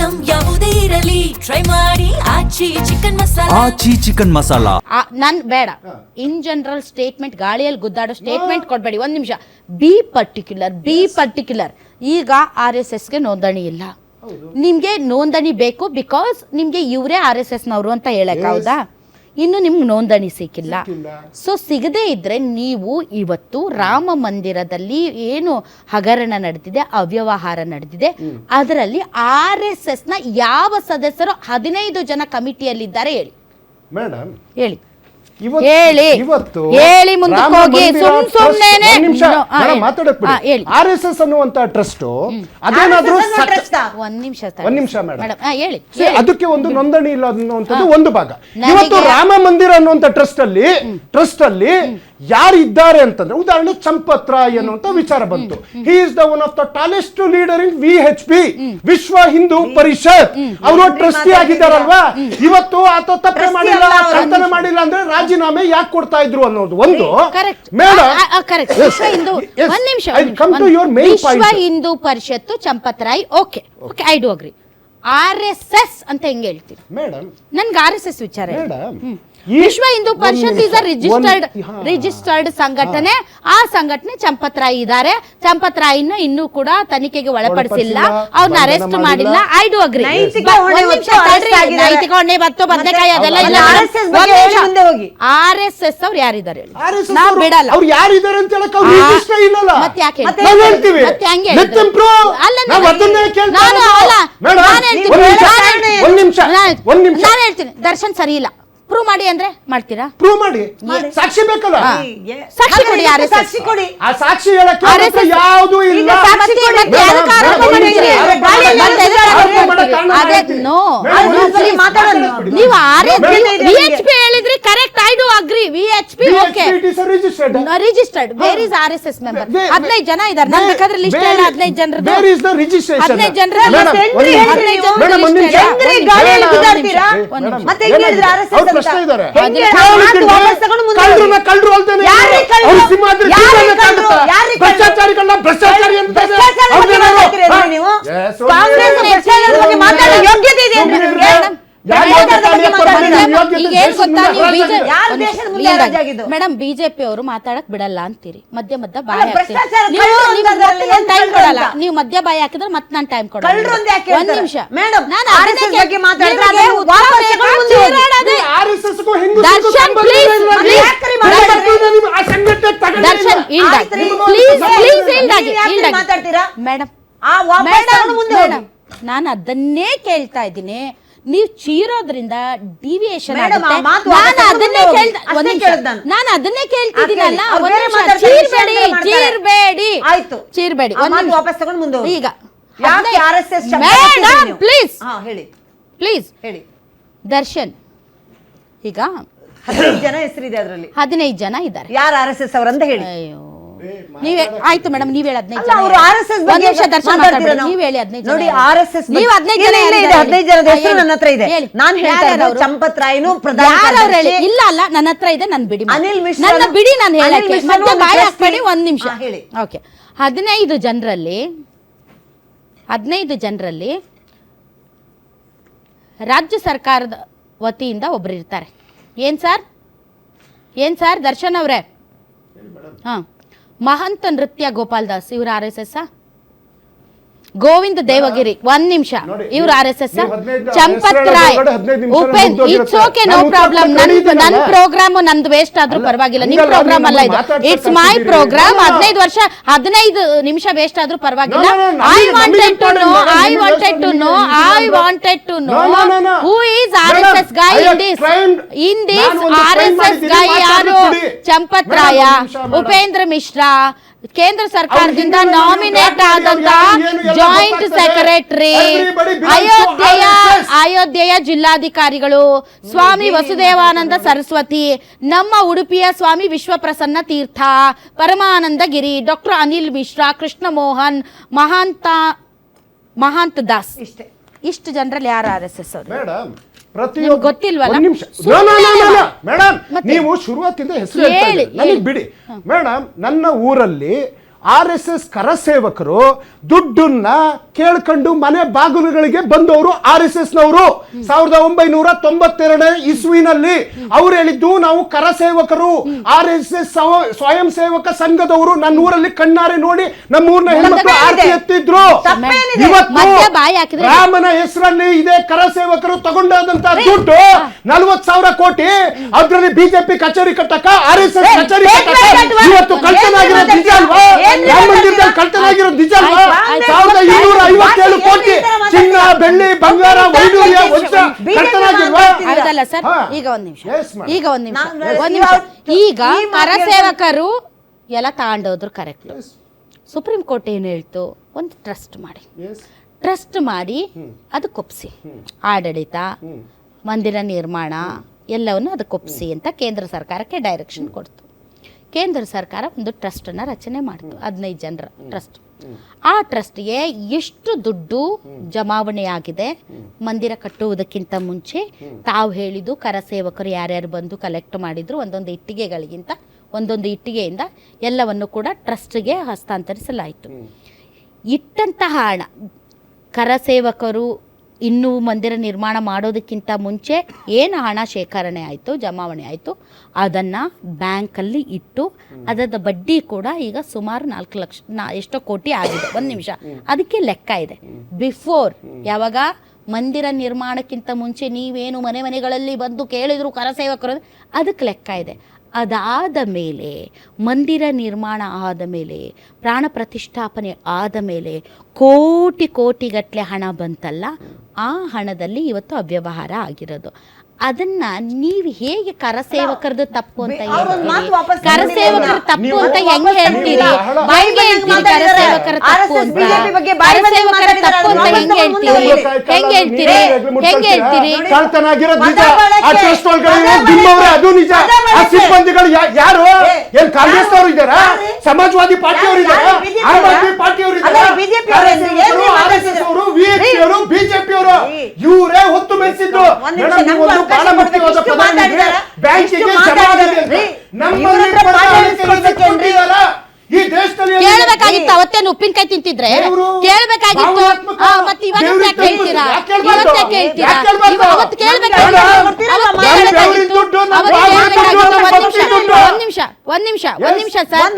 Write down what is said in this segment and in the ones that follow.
Item ಯಾವುದೇ ಇರಲಿ try ಮಾಡಿ ಆಚಿ ಚಿಕನ್ ಮಸಾಲಾ. ನನ್ ಬೇಡ ಇನ್ ಜನರಲ್ ಸ್ಟೇಟ್ಮೆಂಟ್, ಗಾಳಿಯಲ್ಲಿ ಗುದ್ದಾಡೋ ಸ್ಟೇಟ್ಮೆಂಟ್ ಕೊಡ್ಬೇಡಿ. ಒಂದ್ ನಿಮಿಷ. ಬಿ ಪರ್ಟಿಕ್ಯುಲರ್ ಈಗ RSSಗೆ ನೋಂದಣಿ ಇಲ್ಲ. ನಿಮ್ಗೆ ನೋಂದಣಿ ಬೇಕು ಬಿಕಾಸ್ ನಿಮ್ಗೆ ಇವರೇ RSS ನವರು ಅಂತ ಹೇಳಕ್ ಹೌದಾ? ಇನ್ನು ನಿಮ್ಗೆ ನೋಂದಣಿ ಸಿಕ್ಕಿಲ್ಲ. ಸೊ ಸಿಗದೇ ಇದ್ರೆ ನೀವು ಇವತ್ತು ರಾಮ ಮಂದಿರದಲ್ಲಿ ಏನು ಹಗರಣ ನಡೆದಿದೆ, ಅವ್ಯವಹಾರ ನಡೆದಿದೆ, ಅದರಲ್ಲಿ RSS ನ ಯಾವ ಸದಸ್ಯರು 15 ಜನ ಕಮಿಟಿಯಲ್ಲಿದ್ದಾರೆ ಹೇಳಿ ಮೇಡಮ್, ಹೇಳಿ ಹೇಳಿ ಮುಂದಕ್ಕೆ ಹೋಗಿ. ಸುಮ್ಮನೆ RSS ಅನ್ನುವಂತ ಟ್ರಸ್ಟ್ ಅದೇನಾದ್ರೂ ಒಂದ್ ನಿಮಿಷ ಮೇಡಮ್ ಹೇಳಿ. ಅದಕ್ಕೆ ಒಂದು ನೋಂದಣಿ ಇಲ್ಲ ಅನ್ನುವಂಥದ್ದು ಒಂದು ಭಾಗ. ಇವತ್ತು ರಾಮ ಮಂದಿರ ಅನ್ನುವಂತ ಟ್ರಸ್ಟ್ ಅಲ್ಲಿ ಯಾರಿದ್ದಾರೆ ಅಂತಂದ್ರೆ ಉದಾಹರಣೆ ಚಂಪತ್ ರಾಯ್ ಅನ್ನುವಂತ ವಿಚಾರ ಬಂತು. He is the one of the tallest leader in VHP, ವಿಶ್ವ ಹಿಂದೂ ಪರಿಷತ್. ಅವರು ಟ್ರಸ್ಟಿ ಆಗಿದ್ದಾರಲ್ವಾ? ಇವತ್ತು ಆತ ತಪ್ಪೆ ಮಾಡಿಲ್ಲ, ಕಳ್ತನ ಮಾಡಿಲ್ಲ ಅಂದ್ರೆ ರಾಜೀನಾಮೆ ಯಾಕೆ ಕೊಡ್ತಾ ಇದ್ರು ಅನ್ನೋದು ಒಂದು. Vishwa Hindu Parishad Champat Rai, okay I do agree. RSS ಅಂತ ಹೆಂಗ್ ಹೇಳ್ತೀರಿ ಮೇಡಮ್? ನನ್ಗೆ RSS ವಿಚಾರ. ವಿಶ್ವ ಹಿಂದೂ ಪರಿಷತ್ ಇಸ್ ರಿಜಿಸ್ಟರ್ಡ್ ಸಂಘಟನೆ. ಆ ಸಂಘಟನೆ ಚಂಪತ್ ರಾಯ್ ಇದ್ದಾರೆ. ಚಂಪತ್ ರಾಯ್ನ ಇನ್ನೂ ಕೂಡ ತನಿಖೆಗೆ ಒಳಪಡಿಸಿಲ್ಲ, ಅವ್ರನ್ನ ಅರೆಸ್ಟ್ ಮಾಡಿಲ್ಲ. I do agri. ನೈತಿಕ ಹೊಣೆ ಮತ್ತು ಬದನೆಕಾಯಿ ಅದೆಲ್ಲ ಇಲ್ಲ. RSS ಅವ್ರು ಯಾರಿದ್ದಾರೆ ನಾ ಬಿಡಲ್ಲ. ಅವ್ರು ಯಾರಿದ್ದಾರೆ ಅಂತ ಹೇಳಕ್ ಅವ್ರು ರಿಜಿಸ್ಟರ್ ಇಲ್ಲಲ್ಲ. ಮತ್ತೆ ಯಾಕೆ ನಾವು ಹೇಳ್ತೀವಿ? ನಾನು ಹೇಳ್ತೀನಿ ದರ್ಶನ್ ಸರಿ ಇಲ್ಲ, ಪ್ರೂವ್ ಮಾಡಿ ಅಂದ್ರೆ ಮಾಡ್ತೀರಾ? ಪ್ರೂವ್ ಮಾಡಿ, ಸಾಕ್ಷಿ ಬೇಕಲ್ಲ? ಸಾಕ್ಷಿ ಕೊಡಿ. ಸಾಕ್ಷಿ ಕೊಡಿ. ಆ ಸಾಕ್ಷಿ ಹೇಳಕ್ಕೆ ಯಾವುದು ಇಲ್ಲ. ನೀವು VHP ಹೇಳಿದ್ರಿ, correct, I do agri. VHP okay, registered. Where is RSS member? 15 ಜನ ಇದ್ದಾರೆ. ನಾನು ಬೇಕಾದ್ರೆ ಲಿಸ್ಟ್ ಹೇಳ 15 ಜನರದ್ದು. 15 ಜನರ ಮೇಡಮ್, ಬಿಜೆಪಿ ಅವರು ಮಾತಾಡಕ್ ಬಿಡಲ್ಲ ಅಂತೀರಿ, ಮಧ್ಯ ಬಾಯಿ ಕೊಡಲ್ಲ. ನೀವು ಮಧ್ಯ ಬಾಯಿ ಹಾಕಿದ್ರೆ ಮತ್ತೆ ನಾನು ಟೈಮ್ ಕೊಡಲ್ಲ. ಒಂದ್ ನಿಮಿಷ ದರ್ಶನ್, ಮೇಡಮ್ ನಾನು ಅದನ್ನೇ ಕೇಳ್ತಾ ಇದ್ದೀನಿ. ನೀವು ಚೀರೋದ್ರಿಂದ ಡಿವಿಯೇಷನ್ ನಾನು ಅದನ್ನೇ ಕೇಳ್ತಿದ್ದೀನಲ್ಲ. ಚೀರ್ಬೇಡಿ. ಈಗ ಪ್ಲೀಸ್ ದರ್ಶನ್, ಈಗ 15 ಜನ ಹೆಸರಿದೆ ಅದರಲ್ಲಿ. 15 ಜನ ಇದ್ದಾರೆ. ಯಾರು RSS ಅವರಂತ ಹೇಳಿ. ಅಯ್ಯೋ, ನೀವೇ ಆಯ್ತು ಮೇಡಮ್, ನೀವ್ ಹೇಳಿ 15 ಜನ. ಅವರು RSS ಬಗ್ಗೆ ನೀವ್ ಹೇಳಿ 15 ಜನ. ನೋಡಿ, RSS ನೀವು 15 ಜನ ಇದೆ. 15 ಜನದ ಹೆಸರು ನನ್ನ ಹತ್ರ ಇದೆ. ನಾನು ಹೇಳ್ತಾ ಇರೋದು ಚಂಪತ್ ರಾಯ್ನು ಪ್ರಧಾನ ಕಾರ್ಯದರ್ಶಿ. ಇಲ್ಲ ನನ್ನ ಹತ್ರ ಇದೆ, ನಾನು ಬಿಡಿ. ಅನಿಲ್ ಮಿಶ್ರಾ, ನನ್ನ ಬಿಡಿ, ನಾನು ಹೇಳಕ್ಕೆ ಮತ್ತೆ ಬಾಯಿ ಹಾಕ್ಬೇಡಿ. ಒಂದ್ ನಿಮಿಷ ಹೇಳಿ. ಓಕೆ, 15 ಜನರಲ್ಲಿ ರಾಜ್ಯ ಸರ್ಕಾರದ ವತಿಯಿಂದ ಒಬ್ರು ಇರ್ತಾರೆ. ಏನ್ ಸರ್ ದರ್ಶನ್ ಅವರೇ? ಮಹಂತ ನೃತ್ಯ ಗೋಪಾಲ್ ದಾಸ್, ಇವ್ರ RSS. ಗೋವಿಂದ ದೇವಗಿರಿ, ಒಂದ್ ನಿಮಿಷ, ಇವ್ರ RSS. Champat Rai, Upendra, it's okay, no problem. ನನ್ ಪ್ರೋಗ್ರಾಮ್ ನಂದು ವೇಸ್ಟ್ ಆದ್ರೂ ಪರವಾಗಿಲ್ಲ, ನಿಮ್ ಪ್ರೋಗ್ರಾಮ್ ಅಲ್ಲ ಇದು, ಇಟ್ಸ್ ಮೈ ಪ್ರೋಗ್ರಾಮ್. 15 ನಿಮಿಷ ವೇಸ್ಟ್ ಆದ್ರೂ ಪರವಾಗಿಲ್ಲ. I wanted to know who is RSS guy in this RSS guy ಯಾರು? ಚಂಪತ್ ರಾಯ, ಉಪೇಂದ್ರ ಮಿಶ್ರಾ, ಕೇಂದ್ರ ಸರ್ಕಾರದಿಂದ ನಾಮಿನೇಟ್ ಆದಂತ ಜಾಯಿಂಟ್ ಸೆಕ್ರೆಟರಿ, ಅಯೋಧ್ಯೆಯ ಜಿಲ್ಲಾಧಿಕಾರಿಗಳು ಸ್ವಾಮಿ ವಸುದೇವಾನಂದ ಸರಸ್ವತಿ, ನಮ್ಮ ಉಡುಪಿಯ ಸ್ವಾಮಿ ವಿಶ್ವಪ್ರಸನ್ನ ತೀರ್ಥ, ಪರಮಾನಂದ ಗಿರಿ, ಡಾಕ್ಟರ್ ಅನಿಲ್ ಮಿಶ್ರಾ, ಕೃಷ್ಣ ಮೋಹನ್, ಮಹಾಂತ ದಾಸ್. ಇಷ್ಟು ಜನರಲ್ಲಿ ಯಾರು RSS ಅವರು? ಗೊತ್ತಿಲ್ವಲ್ಲ? ಮೇಡಮ್, ನೀವು ಶುರುವಾತಿಂದ ಹೆಸರು ನನಗೆ ಬಿಡಿ. ಮೇಡಮ್, ನನ್ನ ಊರಲ್ಲಿ RSS ಕರಸೇವಕರು ದುಡ್ಡನ್ನ ಕೇಳ್ಕೊಂಡು ಮನೆ ಬಾಗಿಲುಗಳಿಗೆ ಬಂದವರು RSS ನವರು 1992 ಇಸ್ವಿನಲ್ಲಿ ಅವ್ರು ಹೇಳಿದ್ದು ನಾವು ಕರಸೇವಕರು RSS ಸ್ವಯಂ ಸೇವಕ ಸಂಘದವರು ನನ್ನ ಊರಲ್ಲಿ ಕಣ್ಣಾರೆ ನೋಡಿ ನಮ್ಮ ಊರಿನ ಹೆಣ್ಮಕ್ಳು ಆರತಿ ಎತ್ತಿದ್ರು. ಇವತ್ತು ರಾಮನ ಹೆಸರಲ್ಲಿ ಇದೇ ಕರಸೇವಕರು ತಗೊಂಡಾದಂತ ದುಡ್ಡು 40,000 ಕೋಟಿ, ಅದ್ರಲ್ಲಿ ಬಿಜೆಪಿ ಕಚೇರಿ ಕಟ್ಟಕ RSS ಕಚೇರಿ ಕಟ್ಟಕ ಇವತ್ತು ಕಳ್ತನಾಗಿರೋದು ನಿಜ ಅಲ್ವಾ? ರಾಮ ಮಂದಿರದಲ್ಲಿ ಕಳ್ತನಾಗಿರೋದು ನಿಜ ಅಲ್ವಾ? 1257 ಕೋಟಿ ಚಿನ್ನ ಬೆಳ್ಳಿ ಬಂಗಾರ ವೈಡೂರ್ಯ ವಂಶ ಕಳ್ತನಾಗಿಲ್ವಾ? ಹೌದಲ್ಲ ಸರ್? ಈಗ ಒಂದ್ ನಿಮಿಷ ಈಗ ಕರಸೇವಕರು ಎಲ್ಲ ತಗೊಂಡೋದ್ರು ಕರೆಕ್ಟ್. ಸುಪ್ರೀಂ ಕೋರ್ಟ್ ಏನ್ ಹೇಳ್ತು, ಒಂದು ಟ್ರಸ್ಟ್ ಮಾಡಿ ಅದಕ್ಕೊಪ್ಸಿ ಆಡಳಿತ ಮಂದಿರ ನಿರ್ಮಾಣ ಎಲ್ಲವನ್ನು ಅದಕ್ಕೊಪ್ಸಿ ಅಂತ ಕೇಂದ್ರ ಸರ್ಕಾರಕ್ಕೆ ಡೈರೆಕ್ಷನ್ ಕೊಡ್ತು. ಕೇಂದ್ರ ಸರ್ಕಾರ ಒಂದು ಟ್ರಸ್ಟನ್ನು ರಚನೆ ಮಾಡಿತು, 15 ಜನರ ಟ್ರಸ್ಟ್. ಆ ಟ್ರಸ್ಟ್ಗೆ ಎಷ್ಟು ದುಡ್ಡು ಜಮಾವಣೆ ಆಗಿದೆ ಮಂದಿರ ಕಟ್ಟುವುದಕ್ಕಿಂತ ಮುಂಚೆ ತಾವು ಹೇಳಿದ್ದು ಕರಸೇವಕರು ಯಾರ್ಯಾರು ಬಂದು ಕಲೆಕ್ಟ್ ಮಾಡಿದ್ರು ಒಂದೊಂದು ಇಟ್ಟಿಗೆಗಳಿಗಿಂತ ಒಂದೊಂದು ಇಟ್ಟಿಗೆಯಿಂದ ಎಲ್ಲವನ್ನು ಕೂಡ ಟ್ರಸ್ಟ್ಗೆ ಹಸ್ತಾಂತರಿಸಲಾಯಿತು. ಇಟ್ಟಂತಹ ಹಣ ಕರಸೇವಕರು ಇನ್ನೂ ಮಂದಿರ ನಿರ್ಮಾಣ ಮಾಡೋದಕ್ಕಿಂತ ಮುಂಚೆ ಏನು ಹಣ ಶೇಖರಣೆ ಆಯಿತು ಜಮಾವಣೆ ಆಯಿತು ಅದನ್ನು ಬ್ಯಾಂಕಲ್ಲಿ ಇಟ್ಟು ಅದರ ಬಡ್ಡಿ ಕೂಡ ಈಗ ಸುಮಾರು 4 ಲಕ್ಷ ಎಷ್ಟೋ ಕೋಟಿ ಆಗಿದೆ. ಒಂದು ನಿಮಿಷ, ಅದಕ್ಕೆ ಲೆಕ್ಕ ಇದೆ. ಬಿಫೋರ್ ಯಾವಾಗ ಮಂದಿರ ನಿರ್ಮಾಣಕ್ಕಿಂತ ಮುಂಚೆ ನೀವೇನು ಮನೆಗಳಲ್ಲಿ ಬಂದು ಕೇಳಿದ್ರು ಕರಸೇವಕರು, ಅದಕ್ಕೆ ಲೆಕ್ಕ ಇದೆ. ಅದಾದ ಮೇಲೆ ಮಂದಿರ ನಿರ್ಮಾಣ ಆದ ಮೇಲೆ ಪ್ರಾಣ ಪ್ರತಿಷ್ಠಾಪನೆ ಆದ ಮೇಲೆ ಕೋಟಿಗಟ್ಟಲೆ ಹಣ ಬಂತಲ್ಲ, ಆ ಹಣದಲ್ಲಿ ಇವತ್ತು ಅವ್ಯವಹಾರ ಆಗಿರೋದು. ಅದನ್ನ ನೀವು ಹೇಗೆ ಕರಸೇವಕರದ್ದು ತಪ್ಪು ಅಂತ ಹೇಳ್ತೀರಿ? ಕರಸೇವಕರ ತಪ್ಪು ಅಂತ ಹೆಂಗೆ ಹೇಳ್ತೀರಿ? ಕರಸೇವಕರ ತಪ್ಪು ಅಂತ ಕರಸೇವಕರ ತಪ್ಪು ಅಂತ ಹೆಂಗೆ ಹೇಳ್ತೀರಿ? ಅದು ನಿಜ. ಆ ಸಿಬ್ಬಂದಿಗಳು ಯಾರು? ಏನ್ ಕಾಂಗ್ರೆಸ್ ಅವರು ಇದ್ದಾರಾ? ಸಮಾಜವಾದಿ ಪಾರ್ಟಿಯವರು ಇದ್ದಾರಾ? ಆಮ್ ಆದ್ಮಿ ಪಾರ್ಟಿಯವರು ಇದ್ದಾರಾ? ಬಿಜೆಪಿ ಅವರು ಇವರೇ ಹೊತ್ತು ಮೆರೆಸಿದ್ದು. ಬಹಳ ಮುಖ್ಯವಾದ ಪದ ಬ್ಯಾಂಕಿಗೆ ಜಮಾ ಆಗಿದೆ. ನಮ್ಮಲ್ಲಿ ಈ ದೇಶದಲ್ಲಿ ಕೇಳಬೇಕಾಗಿತ್ತು. ಅವತ್ತೇನು ಉಪ್ಪಿನಕಾಯಿ ತಿಂತಿದ್ರೆ ಕೇಳಬೇಕಾಗಿತ್ತು. ಮತ್ತೆ ಇವತ್ತು ಕೇಳ್ತೀರಾ? ಅವತ್ತು ಒಂದ್ ನಿಮಿಷ ಸರ್.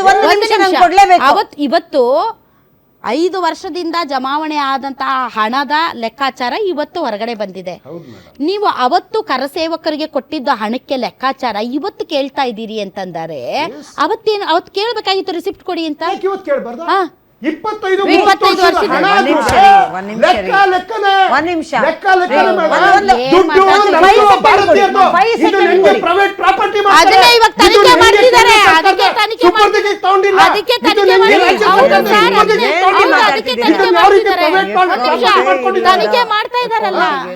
ಇವತ್ತು 5 ವರ್ಷದಿಂದ ಜಮಾವಣೆ ಆದಂತಹ ಹಣದ ಲೆಕ್ಕಾಚಾರ ಇವತ್ತು ಹೊರಗಡೆ ಬಂದಿದೆ. ನೀವು ಅವತ್ತು ಕರಸೇವಕರಿಗೆ ಕೊಟ್ಟಿದ್ದ ಹಣಕ್ಕೆ ಲೆಕ್ಕಾಚಾರ ಇವತ್ತು ಕೇಳ್ತಾ ಇದ್ದೀರಿ ಅಂತಂದರೆ ಅವತ್ತು ಕೇಳಬೇಕಾಗಿತ್ತು ರಿಸಿಪ್ಟ್ ಕೊಡಿ ಅಂತ. 25 ತನಿಖೆ ಮಾಡ್ತಾ ಇದಾರಲ್ಲ.